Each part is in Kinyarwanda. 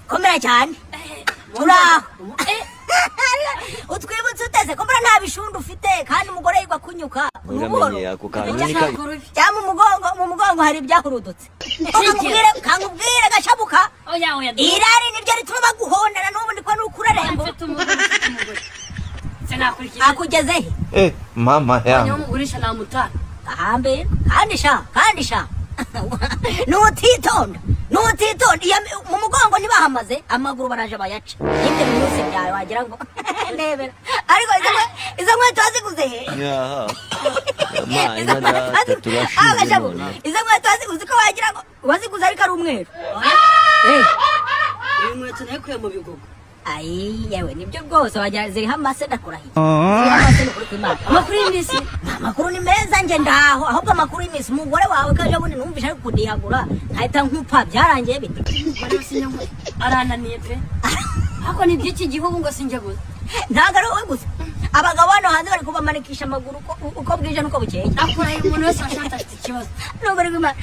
komera cyane turaho utwibutse uteze komera nta bishundu ufite kandi umugore yigwa kunyuka uramenye ako kantu ni kabi cyangwa mu mugongo hari ibyahurudutse kangubwire gashabuka irari niryo rituma baguhondera n'ubu ndiko nukurarembo akugeze mama ya nyamugurisha namutana ahambe kandi sha nutitonda mu mugongo ntibahamaze amaguru baraje bayaca ibyo byose byawe wagira ngo ndebera ariko izo nkweto waziguze he izo nkweto waziguze ko wagira ngo waziguze ariko ari umweru iyi nkweto nakuye mu bigogo ai yewe nibyo rwose wagira ziriho amase ndakurahiye ziriho amase n'ukuri kw'Imana amakuru y'imisi amakuru ni meza nje ndaho ahubwo amakuru y'imisi umugore wawe kaje bundi numvisha ari kudihagura nkahita nkupa byarangiye bite arananiye pe hako ni by'iki gihugu ngo sinjye gusa ntago ari wowe gusa abagabo hano hanze bari kubamanikisha amaguru uko bwije nuko bukeye akuraye umuntu wese ashaka afite ikibazo n'ubari kw'Imana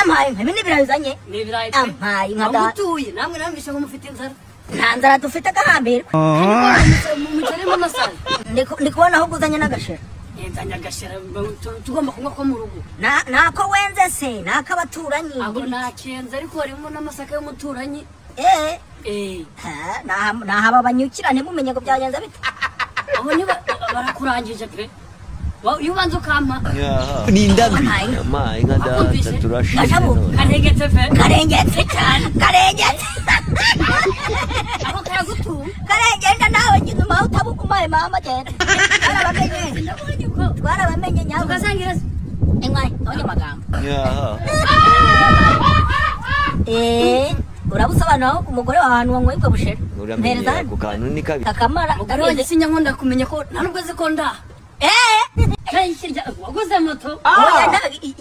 amaye ibindi birabizanye n'ibirayi amaye nkada mutuye namwe namvisha ngo mufite inzara nta nzara dufite agahambira mutarimo amasara ndi kubona aho uguzanye n'agashera yenzanye agashera tugomba kunywa ko mu rugo nako wenze se nako abaturanyi aho nakenze ariko harimo n'amasaka y'umuturanyi nahaba banyukira ntimumenye ngo byagenze bite abo niba barakurangije pe iyo ubanza ukampa ni indabyo amaye nka data turashimye karengetse pe karengetse cyane karengetse aho kagutu karengenda nawe nyuma utabukumaye mama genda twarabamenye nyawe ugasangira ingwaye none magambo urabusobanura umugore wahantu wanyweye ubwo bushera uramenye ako kantu ni kabi kakamara arone sinya nkunda kumenya ko nta nubwo ziko nda waguze moto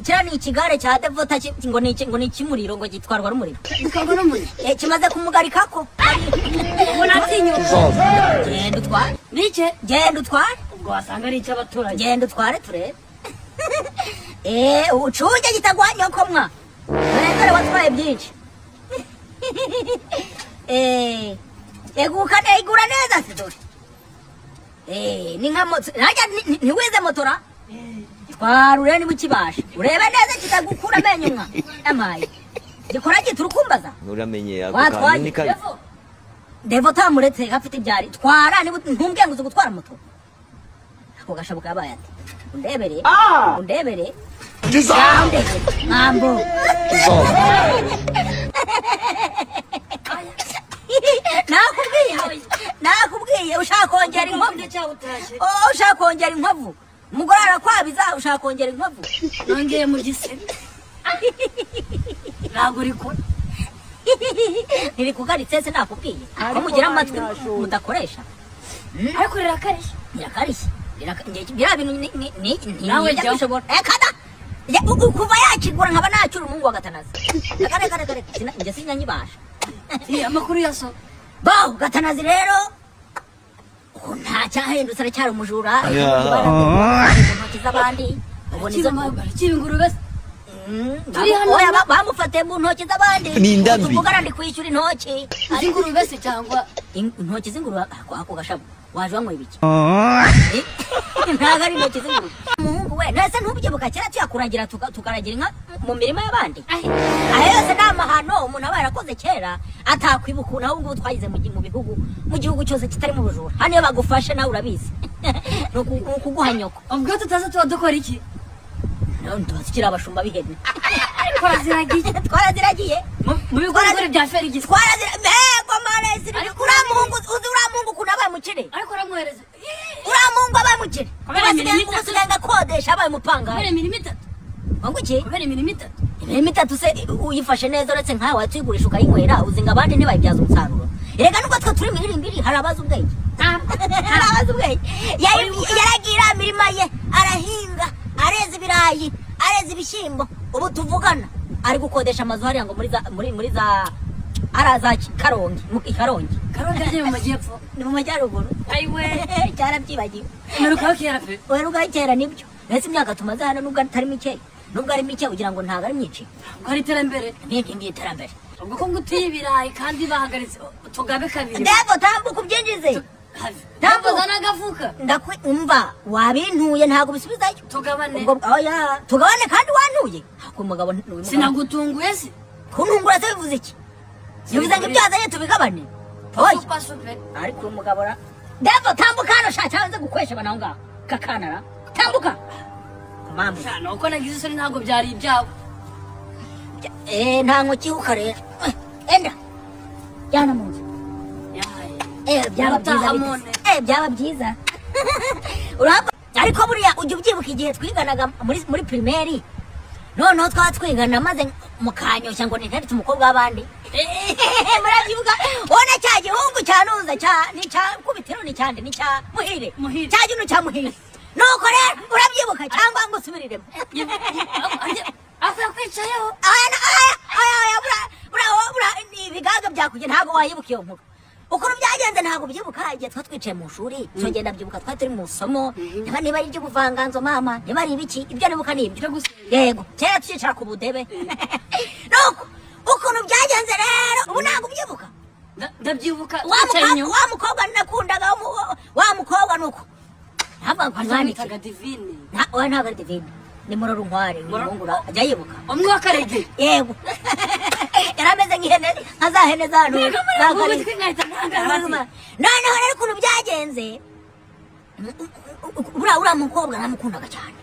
kiriya ni ikigare cya devota ngo ni ikimuriro ngo gitwarwa n'umuriro kimaze kumugarikako genda utware genda utware ubwo wasanga ari icy'abaturage genda utware turebe ucunge gitagwa nyokomwa dore watwaye byinshi igura neza se dore ni nka moto ntiwize motora twarure niba ukibasha urebe neza kitagukura amenyo mwa amaye gikora giturukumbaza uramenye ako kantu ni kabi devo tamuretse afite ibyari twara niba ntumbwe ngo gutwara moto ako gashabuka yabaye ati undebere mambo nakubwiye ushaka kongera inkovu umugore arakwabiza ushaka kongera inkovu nongeye mu gise ntabwo uriko ntibikugaritse se nakubwiye ko mugira amatwi mudakoresha ariko rirakarishye biriya bintu ntijya bishobora kada kuva yakigura nkaba nacyura umuhungu wa gatanazi njye sinyanyibasha amakuru yaso baho gatanazi rero nta cyahindutse aracyari umujura intoki z'abandi ingurube bamufatiye mu ntoki z'abandi tuvugana ndi kwishyura intoki ingurube se cyangwa intoki z'ingurube ako gashabu waje wanywa ibiki ntabwo ari intoki z'ingurube umuhungu we ntese ntubyibuka kera tuyakuragira tukaragira inka mu mirima y'abandi ayo yose ni amahano umuntu aba yarakoze kera atakwibuka ubu ngubu twagize mu gihugu cyose kitari mu bujura hano iyo bagufashe nawe urabizi ni ukuguha nyoko ubwo tutaza tuba dukora iki tukiri abashumba b'ihene twaraziragiye mu bigori bya ferigisi mbego maresi uriya muhungu ukuntu abaye umukire ariko uramwohereza uriya muhungu abaye umukire usigaye ngakodesha abaye umupangari kubera imirimo itatu ngo iki kubera imirimo itatu imirimo itatu se uyifashe neza uretse nkawe watuyigurisha ukayinywera uzi ngo abandi ntibayibyaza umusaruro erega nubwo twe turi miririmbiri hari abazi ubwenge yaragira imirima ye arahinga areza ibirayi areza ibishyimbo ubu tuvugana ari gukodesha amazu hariya ngo muri za araza Karongi ni mu majyepfo ni mu majyaruguru ayiwe cyarabyibagiwe uherukaho kera pe uherukaho kera nibyo ndetse imyaka tumaze hano nubwo atari mike nubwo ari mike ugira ngo ntabwo ari myinshi ngo ari iterambere n'indi iterambere ubwo ko ngutiye ibirayi kandi bahagaritse tugabe kabiri Devo tambuka ubyinjize ntabwo zanagafuka ndakumva wabintuye ntago bisubizayo tugabane oya tugabane kandi wantuye ako mugabo sinagutunguye se kuntungura se bivuze iki bivuze ngo ibyazanye tubigabane oya pasupe ariko umugabo ra Devo tambuka hano sha cyanze gukwesha bana ngaho kakanara tambuka mama cyane uko nagize isoni ntabwo byari ibyawe ntango kihuka rero enda jana munsi byaba byiza byaba byiza uraba ariko buriya ujye ubyibuka igihe twiganaga muri primaire noneho twatwigana maze mukanyoshya ngo ninteretse umukobwa w'abandi murabyibuka ubona cya gihungu cyanuza ni cya kubitiro ni cyande ni cya muhire cya gino cya muhire nuko rero urabyibuka cyangwa ngo usubiriremo afya kwicayeho bura ibigaga byakuye ntabwo wayibuka iyo nkuru ukuntu byagenze ntabwo byibuka igihe twicaye mu shuri tugenda byibuka twari turi mu somo niba ari ibyo kuvanganzo mama niba ari ibiki ibyo nibuka ni ibyo yego kera tukicara ku budebe nuko ukuntu byagenze rero ubu ntabwo byibuka ndabyibuka wa mukobwa nakundaga wa mukobwa nuko ntabwo nkwandikaga divine ntabwo ari divine ni muroro nkware ngungura ajya yibuka umwe wa karege yego yarameze nk'ihene nkazahene zanu noneho rero ukuntu byagenze uriya mukobwa namukundaga cyane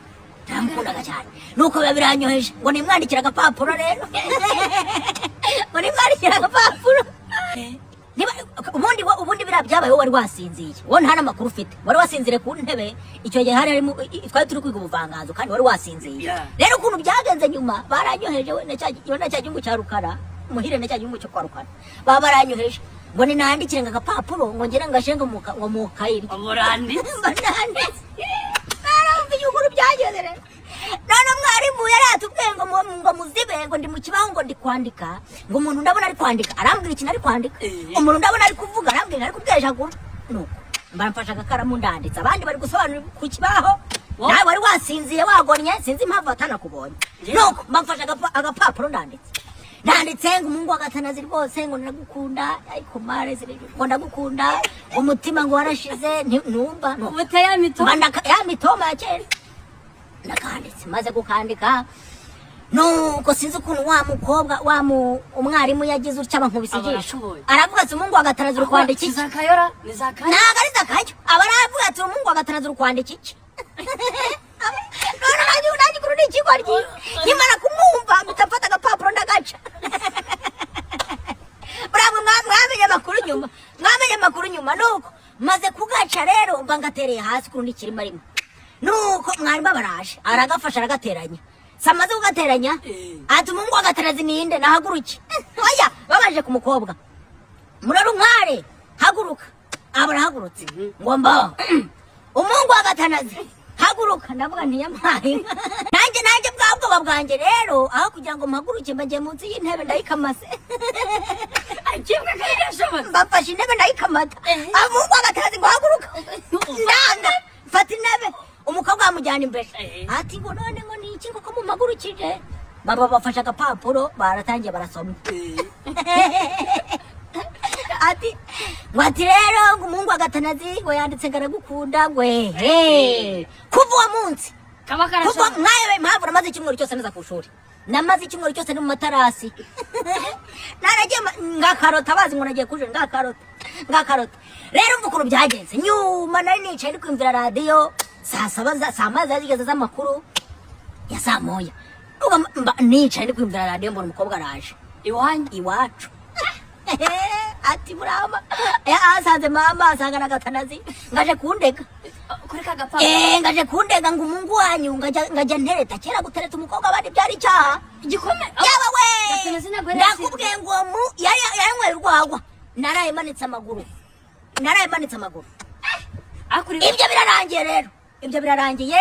nuko biba biranyoheje ngo nimwandikire agapapuro rero ngo nimwandikire agapapuro ubundi biriya byabaye wowe wari wasinziye wowe nta n'amakuru ufite wari wasinzire ku ntebe icyo gihe twari turi kwiga ubuvanganzo kandi wari wasinziye rero ukuntu byagenze nyuma baranyoheje we na cya gihugu cya Rukara muhire na cya gihugu cyo kwa Rukara baba baranyoheje ngo ninandikire ngo agapapuro ngo ngere ngashenga ngo mu kayiri umuranditse baramva igihugu byagenze rero none mwarimu yari atubwiye ngo muzibe ngo ndi mu kibaho ngo ndi kwandika ngo umuntu ndabona ari kwandika arambwira ikintu ari kwandika umuntu ndabona ari kuvuga arambwira ari kubwejagura nuko mbaramfasha agakaramu ndanditse abandi bari gusobanura ku kibaho nawe wari wasinziye wagonye sinzi impamvu atanakubonye nuko mbamfasha agapapuro ndanditse ngo umungu wa gatanazi rwose ngo ndagukunda ariko mare ngo ndagukunda umutima ngo warashize ntumva ubute ya mitoma ya kera nakanditse maze gukandika nuko sinzi ukuntu wa mukobwa umwarimu yagize utya bankubise ijisho aravuga ati umungu wa gatanazi uri kwandika iki zakayora ni zakaya ntabwo ari zakayo aba aravuga ati umungu wa gatanazi uri kwandika iki none nanjye kuri ni ikigoryi nkimara kumwumva mpita mfata agapapuro ndagaca bravo mwamenye amakuru nyuma nuko maze kugaca rero mba ngatereye hasi kuri n'ikirimo rimwe nuko mwarimu baraje aragafasha aragateranya samaze kugateranya ati umungu wa gatanazi ninde nahaguruke oya babaje ku mukobwa muraro nkware haguruka abarahagurutse ngo mba umungu wa gatanazi haguruka ndavuga ntiyamaye nanjye bwabwoba bwanjye rero aho kugira ngo mpaguruke mbagiye munsi y'intebe ndayikamase kimwe kayashobora mbafashe intebe ndayikamata umungu wa gatanazi ngo haguruka ndanga mfata intebe umukobwa amujyana imbere ati ngo none ngo ni iki koko mumagurukije baba bafashe agapapuro baratangiye barasoma ati rero ngo umungu wa gatanazi ngo yanditse ngaragukunda ngwe kuva uwo munsi kuva mwayobe impamvu namaze icyumweru cyose neza ku ishuri namaze icyumweru cyose ni mu matarasi naragiye ngakarota bazi ngo nagiye kuje ngakarota rero umva ukuntu byagenze nyuma nari nicaye ndi kwumvira radiyo saa mazi zigeze z'amakuru ya saa moya nicaye ndi kwumvira radiyo mbona umukobwa araje iwacu ati murama asanze mama asanga na gatanazi ngaje kundega ngaje kundega ngo umungu wanyu ngajya ntereta kera gutereta umukobwa abandi byari icyaha igikome yaba we ndakubwiye ngo yanywera urwagwa naraye manitse amaguru ibyo birarangiye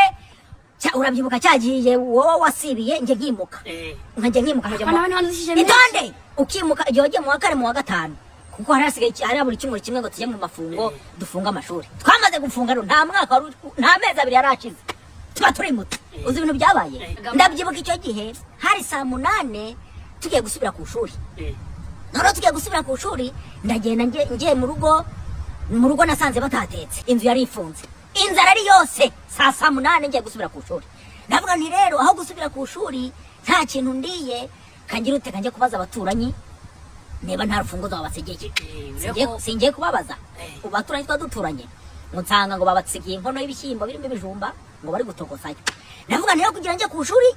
urabyibuka cyagiye wowe wasibiye njye nkimuka itonde ukimuka igihe wagiye mu wa kane mu wa gatanu kuko hari buri cyumweru kimwe ngo tujye mu mafungo dufunga amashuri twamaze gufunga nta mezi abiri yarashize tuba turi muto uzi ibintu byabaye ndabyibuka icyo gihe hari saa 8 tugiye gusubira ku ishuri gusubira ku shuri ndagenda ngiye mu rugo nasanze batatetse inzu yari ifunze inzara ari yose saa 8 ngiye gusubira ku shuri ndavuga nti rero aho gusubira ku shuri nta kintu ndiye kangira ute kanje kubaza abaturanyi neba nta rufunguzo wabasegeje singiye kubabaza ubaturanyi twaduturanye ngo nsanga ngo babatsigiye inkono y'ibishyimbo birimo ibijumba ngo bari gutokosayo ndavuga nti rero kugira nje ku shuri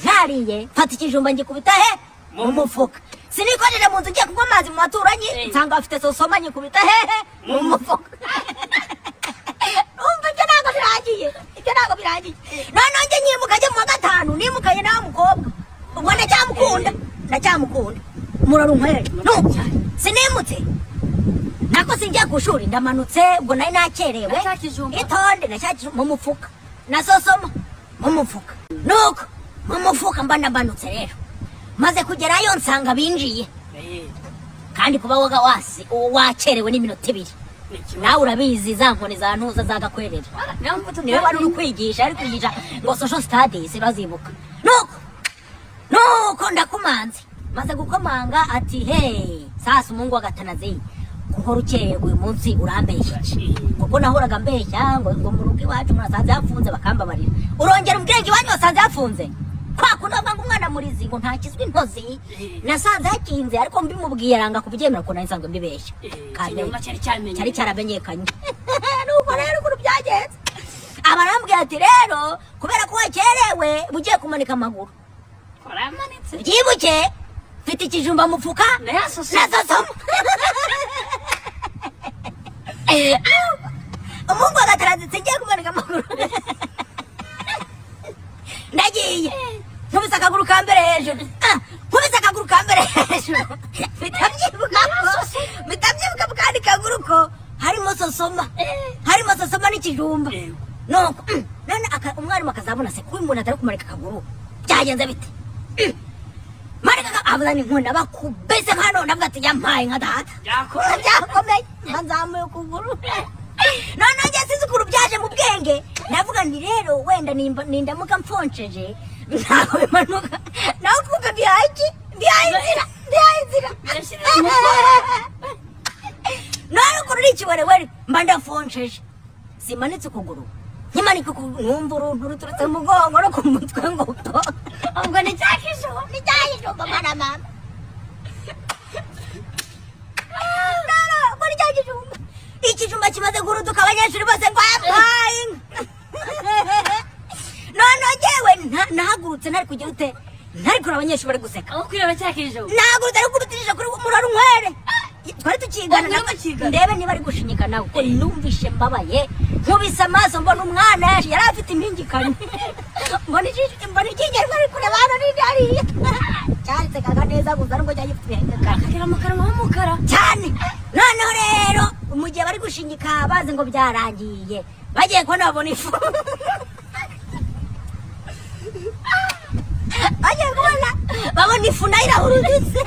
jariye fata ikijumba ngikubita he mu mufuka sinikojeje mu nzu ngiye kunywa amazi mu baturanyi nsanga bafite sosoma ngikubita hehe mu mufuka umva icyo ntabwo biragiye none njye nyimuka njye mu wa 5 nimukaye nawe mukobwa ubwo ndacyamukunda murarunkwere no sinimutse nako singiye ku shuri ndamanutse ubwo nari nakerewe itonde nashakije mu mufuka nasosoma mu mufuka nuko mu mufuka mbanutse rero maze kugerayo nsanga binjiye kandi kuba woga wasi wakerewe n'iminota 2 nawe urabizi za nkoni za ntuza zagakwerera niwe wari uri kwigisha ari kwigisha ngo social studies bazibuka nuko ndakumanze maze gukomanga ati hey sasa umungu wagatanaze kuko rukereye uyu munsi urambeshya kuko nahoraga mbeshya ngo mu rugo iwacu murasanze yafunze bakambabarira urongera ubwenge wanyu wasanze yafunze kwa kunabanga umwana murizi ngo ntakizwe intozi nasanze hakinze ariko mbimubwiye aranga kubyemera ko nasanzwe mbibeshya kandi cyari cyaramenyekanye nuko rero uko byagenze abarambwiye ati rero kubera ko wakerewe bugiye kumanika amaguru koramanitse byibuke mfite ikijumba mufuka nasosoma umungu agatarazi ngiye kumanika amaguru ndagiye nkubise akaguru ka mbere hejuru bitabyibuka kandi kaguru ko harimo sosoma n'ikijumba nuko none umwarimu akazabona se kuba umuntu atari kumarika akaguru byagenze bite marika abazana inkunda bakubese hano ndavuga ati yampaye nka data byakomeye nzamuye ukuguru none njye sinzi ukuntu byaje mu bwenge ndavuga nti rero wenda nindamuka mfonceje ntabwo bimanuka nawe kuvuga bihayinzira none ukuntu n'ikiwerewere mba ndafonceje simanitse ukuguru nkimanika ukuguru numva uruntu ruturutse mu mugongo no ku mutwe ngo ubwo ni cyakijumba mwana mama muri cya kijumba ikijumba kimaze guruduka abanyeshuri bose ngo yampaye none njyewe nahagurutse ntari kugira ute ntari kureba abanyeshuri bari guseka aho kureba cyakijumba nahagurutse ari kurutisha kuri murarunkwere twari tukigana ndebe niba ari gushinyika nawe ko numvishe mbabaye nkubise amaso mbona umwana yari afite impingikanye mbona ikigero ari kureba hano n'indi hariya cyanditsekaga neza gusa nubwo cyari gifite impingikanye akagira mu kanwa h'umukara cyane noneho rero mu gihe bari gushinyika bazi ngo byarangiye bagiye kubona babona ifu bagiye kubona babona ifu nayo irahurudutse